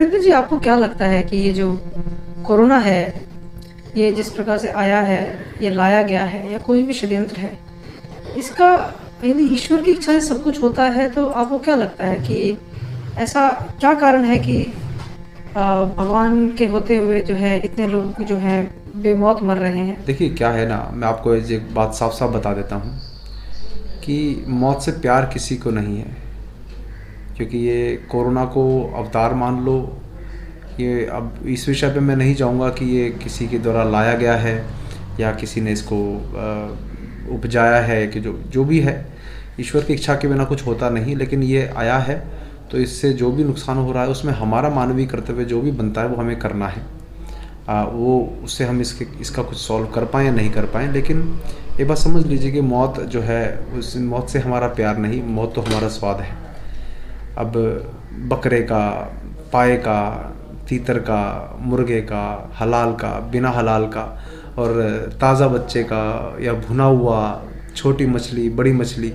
ऋतु जी, आपको क्या लगता है कि ये जो कोरोना है, ये जिस प्रकार से आया है, ये लाया गया है या कोई भी षड्यंत्र है, इसका यदि ईश्वर की इच्छा से सब कुछ होता है तो आपको क्या लगता है कि ऐसा क्या कारण है कि भगवान के होते हुए जो है इतने लोग जो है बेमौत मर रहे हैं? देखिए क्या है ना, मैं आपको एक बात साफ साफ बता देता हूँ कि मौत से प्यार किसी को नहीं है। क्योंकि ये कोरोना को अवतार मान लो। ये अब इस विषय पे मैं नहीं जाऊँगा कि ये किसी के द्वारा लाया गया है या किसी ने इसको उपजाया है, कि जो जो भी है, ईश्वर की इच्छा के बिना कुछ होता नहीं। लेकिन ये आया है तो इससे जो भी नुकसान हो रहा है उसमें हमारा मानवीय कर्तव्य जो भी बनता है वो हमें करना है। वो उससे हम इसका कुछ सॉल्व कर पाएँ या नहीं कर पाएँ, लेकिन एक बात समझ लीजिए कि मौत जो है, उस मौत से हमारा प्यार नहीं, मौत तो हमारा स्वाद है। अब बकरे का, पाए का, तीतर का, मुर्गे का, हलाल का, बिना हलाल का, और ताज़ा बच्चे का, या भुना हुआ, छोटी मछली, बड़ी मछली,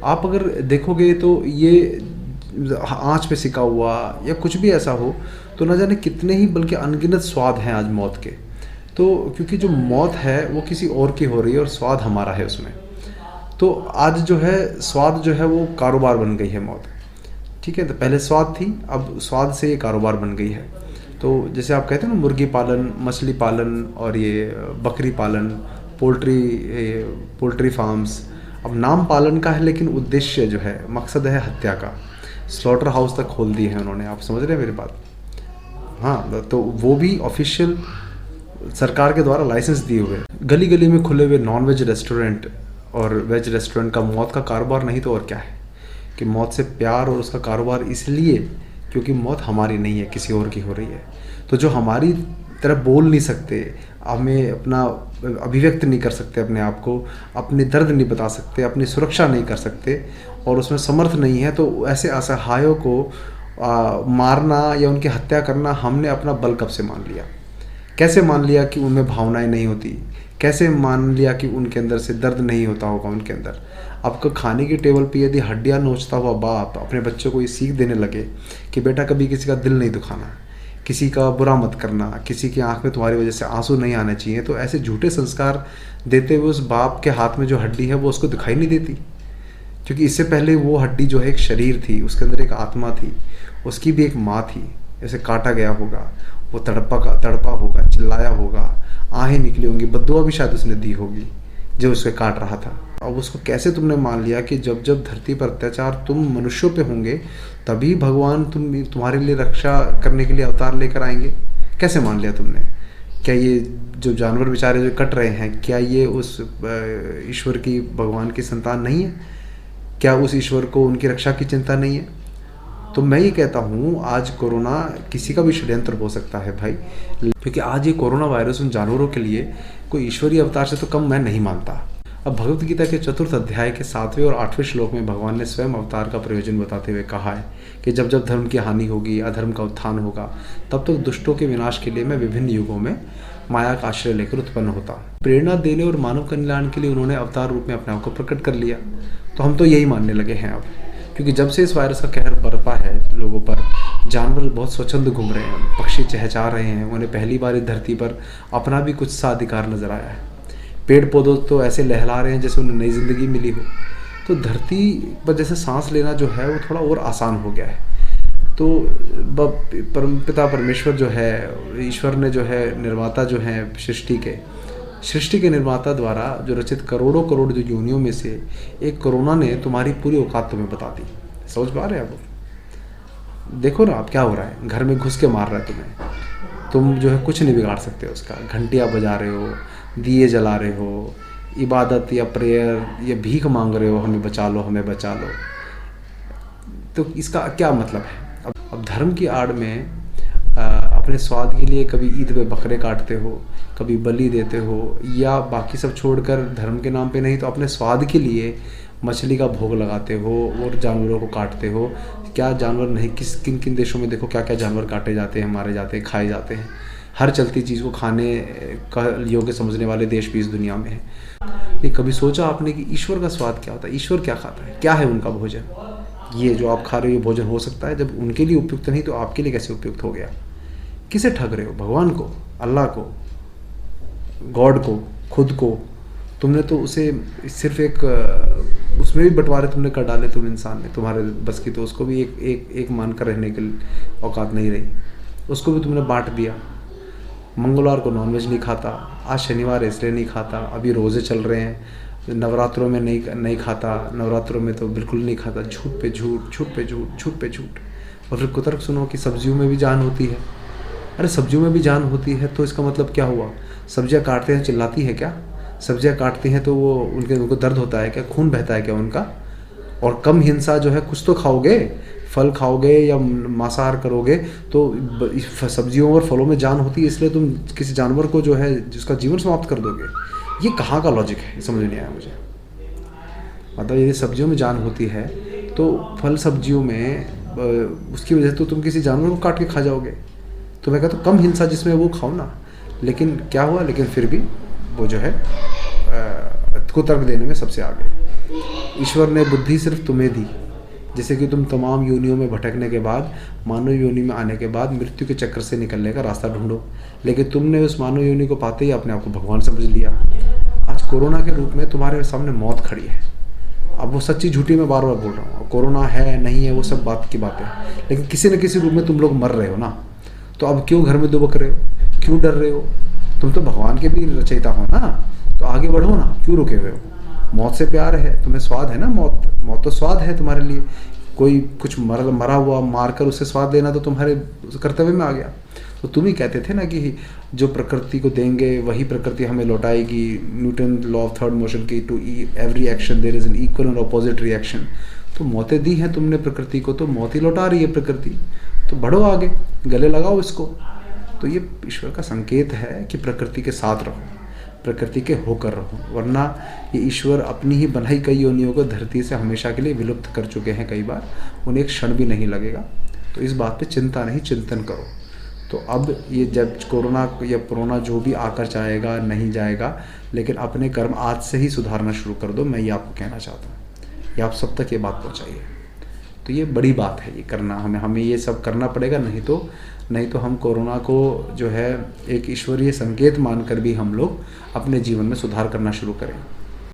आप अगर देखोगे तो ये आँच पे सिका हुआ या कुछ भी ऐसा हो, तो न जाने कितने ही बल्कि अनगिनत स्वाद हैं आज मौत के। तो क्योंकि जो मौत है वो किसी और की हो रही है और स्वाद हमारा है उसमें। तो आज जो है स्वाद जो है वो कारोबार बन गई है मौत। ठीक है, तो पहले स्वाद थी, अब स्वाद से ये कारोबार बन गई है। तो जैसे आप कहते हैं ना, मुर्गी पालन, मछली पालन और ये बकरी पालन, पोल्ट्री फार्म्स, अब नाम पालन का है लेकिन उद्देश्य जो है, मकसद है हत्या का। स्लॉटर हाउस तक खोल दिए हैं उन्होंने, आप समझ रहे हैं मेरी बात? हाँ, तो वो भी ऑफिशियल सरकार के द्वारा लाइसेंस दिए हुए, गली गली में खुले हुए नॉन वेज रेस्टोरेंट और वेज रेस्टोरेंट का मौत का कारोबार नहीं तो और क्या है। कि मौत से प्यार और उसका कारोबार इसलिए क्योंकि मौत हमारी नहीं है, किसी और की हो रही है। तो जो हमारी तरह बोल नहीं सकते, हमें अपना अभिव्यक्त नहीं कर सकते अपने आप को, अपने दर्द नहीं बता सकते, अपनी सुरक्षा नहीं कर सकते और उसमें समर्थ नहीं है, तो ऐसे असहायों को मारना या उनकी हत्या करना हमने अपना बल कब से मान लिया? कैसे मान लिया कि उनमें भावनाएं नहीं होती? कैसे मान लिया कि उनके अंदर से दर्द नहीं होता होगा उनके अंदर? आपको खाने की टेबल पे यदि हड्डियां नोचता हुआ बाप अपने बच्चों को ये सीख देने लगे कि बेटा कभी किसी का दिल नहीं दुखाना, किसी का बुरा मत करना, किसी की आंख में तुम्हारी वजह से आंसू नहीं आने चाहिए, तो ऐसे झूठे संस्कार देते हुए उस बाप के हाथ में जो हड्डी है वो उसको दिखाई नहीं देती। क्योंकि इससे पहले वो हड्डी जो है एक शरीर थी, उसके अंदर एक आत्मा थी, उसकी भी एक माँ थी, जैसे काटा गया होगा, वो तड़पा होगा, चिल्लाया होगा, आहें निकली होंगी, बद्दुआ भी शायद उसने दी होगी जो उसे काट रहा था। अब उसको कैसे तुमने मान लिया कि जब जब धरती पर अत्याचार तुम मनुष्यों पे होंगे तभी भगवान तुम्हारे लिए रक्षा करने के लिए अवतार लेकर आएंगे? कैसे मान लिया तुमने? क्या ये जो जानवर बेचारे जो कट रहे हैं, क्या ये उस ईश्वर की, भगवान की संतान नहीं है? क्या उस ईश्वर को उनकी रक्षा की चिंता नहीं है? तो मैं ये कहता हूँ, आज कोरोना किसी का भी षड्यंत्र हो सकता है भाई, क्योंकि आज ये कोरोना वायरस उन जानवरों के लिए कोई ईश्वरीय अवतार से तो कम मैं नहीं मानता। अब भगवत गीता के 4th अध्याय के 7वें और 8वें श्लोक में भगवान ने स्वयं अवतार का प्रयोजन बताते हुए कहा है कि जब जब धर्म की हानि होगी, अधर्म का उत्थान होगा, तब तक दुष्टों के विनाश के लिए मैं विभिन्न युगों में माया का आश्रय लेकर उत्पन्न होता। प्रेरणा देने और मानव कल्याण के लिए उन्होंने अवतार रूप में अपने आप को प्रकट कर लिया। तो हम तो यही मानने लगे हैं अब, क्योंकि जब से इस वायरस का कहर बरपा है लोगों पर, जानवर बहुत स्वच्छंद घूम रहे हैं, पक्षी चहचहा रहे हैं, उन्हें पहली बार इस धरती पर अपना भी कुछ सा अधिकार नजर आया है। पेड़ पौधों तो ऐसे लहला रहे हैं जैसे उन्हें नई जिंदगी मिली हो। तो धरती पर जैसे सांस लेना जो है वो थोड़ा और आसान हो गया है। तो पिता परमेश्वर जो है, ईश्वर ने जो है, निर्माता जो है सृष्टि के निर्माता द्वारा जो रचित करोड़ों करोड़ जो योनियों में से एक कोरोना ने तुम्हारी पूरी औकात तुम्हें बता दी। समझ पा रहे हैं आप? देखो ना आप क्या हो रहा है, घर में घुस के मार रहा है तुम्हें, तुम जो है कुछ नहीं बिगाड़ सकते उसका। घंटियाँ बजा रहे हो, दिए जला रहे हो, इबादत या प्रेयर या भीख मांग रहे हो, हमें बचा लो, हमें बचा लो। तो इसका क्या मतलब है? अब धर्म की आड़ में अपने स्वाद के लिए कभी ईद पे बकरे काटते हो, कभी बलि देते हो, या बाकी सब छोड़कर धर्म के नाम पे नहीं तो अपने स्वाद के लिए मछली का भोग लगाते हो और जानवरों को काटते हो। क्या जानवर नहीं, किन किन देशों में देखो क्या क्या जानवर काटे जाते हैं, मारे जाते हैं, खाए जाते हैं। हर चलती चीज़ को खाने का योग्य समझने वाले देश भी इस दुनिया में हैं। नहीं, कभी सोचा आपने कि ईश्वर का स्वाद क्या होता है? ईश्वर क्या खाता है? क्या है उनका भोजन? ये जो आप खा रहे हो भोजन हो सकता है, जब उनके लिए उपयुक्त नहीं तो आपके लिए कैसे उपयुक्त हो गया? किसे ठग रहे हो? भगवान को, अल्लाह को, गॉड को, खुद को? तुमने तो उसे सिर्फ एक उसमें भी बंटवारे तुमने कर डाले, तुम इंसान ने, तुम्हारे बस की तो उसको भी एक मानकर रहने के औकात नहीं रही, उसको भी तुमने बांट दिया। मंगलवार को नॉनवेज नहीं खाता, आज शनिवार इसलिए नहीं खाता, अभी रोज़े चल रहे हैं, नवरात्रों में नहीं खाता, नवरात्रों में तो बिल्कुल नहीं खाता, झूठ पे झूठ, झूठ पे झूठ, झूठ पे झूठ। और फिर कुतर्क सुनो कि सब्जियों में भी जान होती है। अरे सब्जियों में भी जान होती है तो इसका मतलब क्या हुआ? सब्जियां काटते हैं चिल्लाती है क्या? सब्जियां काटते हैं तो वो उनको दर्द होता है क्या? खून बहता है क्या उनका? और कम हिंसा जो है, कुछ तो खाओगे, फल खाओगे या मांसाहार करोगे तो सब्जियों और फलों में जान होती है, इसलिए तुम किसी जानवर को जो है जिसका जीवन समाप्त कर दोगे। ये कहाँ का लॉजिक है? समझ नहीं आया मुझे। मतलब यदि सब्जियों में जान होती है तो फल सब्जियों में उसकी वजह से तो तुम किसी जानवर को काट के खा जाओगे। तो मैं कहता हूँ कम हिंसा जिसमें वो खाओ ना। लेकिन क्या हुआ? लेकिन फिर भी वो जो है कुतर्क देने में सबसे आगे। ईश्वर ने बुद्धि सिर्फ तुम्हें दी, जैसे कि तुम तमाम योनियों में भटकने के बाद, मानव योनि में आने के बाद मृत्यु के चक्कर से निकलने का रास्ता ढूंढो, लेकिन तुमने उस मानव योनि को पाते ही अपने आप को भगवान समझ लिया। आज कोरोना के रूप में तुम्हारे सामने मौत खड़ी है। अब वो सच्ची झूठी मैं बार बार बोल रहा हूँ, कोरोना है नहीं है वो सब बात की बात है, लेकिन किसी न किसी रूप में तुम लोग मर रहे हो ना। तो अब क्यों घर में दुबक रहे हो? क्यों डर रहे हो? तुम तो भगवान के भी रचयिता हो ना, तो आगे बढ़ो ना, क्यों रुके हुए हो? मौत से प्यार है, तुम्हें स्वाद है ना, मौत तो स्वाद है तुम्हारे लिए। कोई कुछ मरा हुआ मारकर उससे स्वाद लेना तो तुम्हारे कर्तव्य में आ गया। तो तुम ही कहते थे ना कि जो प्रकृति को देंगे वही प्रकृति हमें लौटाएगी। Newton law of third motion की, to every action there is an equal और अपोजिट रिएक्शन। तो मौतें दी हैं तुमने प्रकृति को, तो मौत ही लौटा रही है प्रकृति। तो बढ़ो आगे, गले लगाओ इसको। तो ये ईश्वर का संकेत है कि प्रकृति के साथ रहो, प्रकृति के होकर रहो, वरना ये ईश्वर अपनी ही बनाई कई योनियों को धरती से हमेशा के लिए विलुप्त कर चुके हैं कई बार, उन्हें एक क्षण भी नहीं लगेगा। तो इस बात पे चिंता नहीं, चिंतन करो। तो अब ये जब कोरोना या पुरोना जो भी आकर जाएगा नहीं जाएगा, लेकिन अपने कर्म आज से ही सुधारना शुरू कर दो। मैं ये आपको कहना चाहता हूँ, ये आप सब तक ये बात पहुँचाइए। तो ये बड़ी बात है, ये करना हमें ये सब करना पड़ेगा, नहीं तो हम कोरोना को जो है एक ईश्वरीय संकेत मानकर भी हम लोग अपने जीवन में सुधार करना शुरू करें।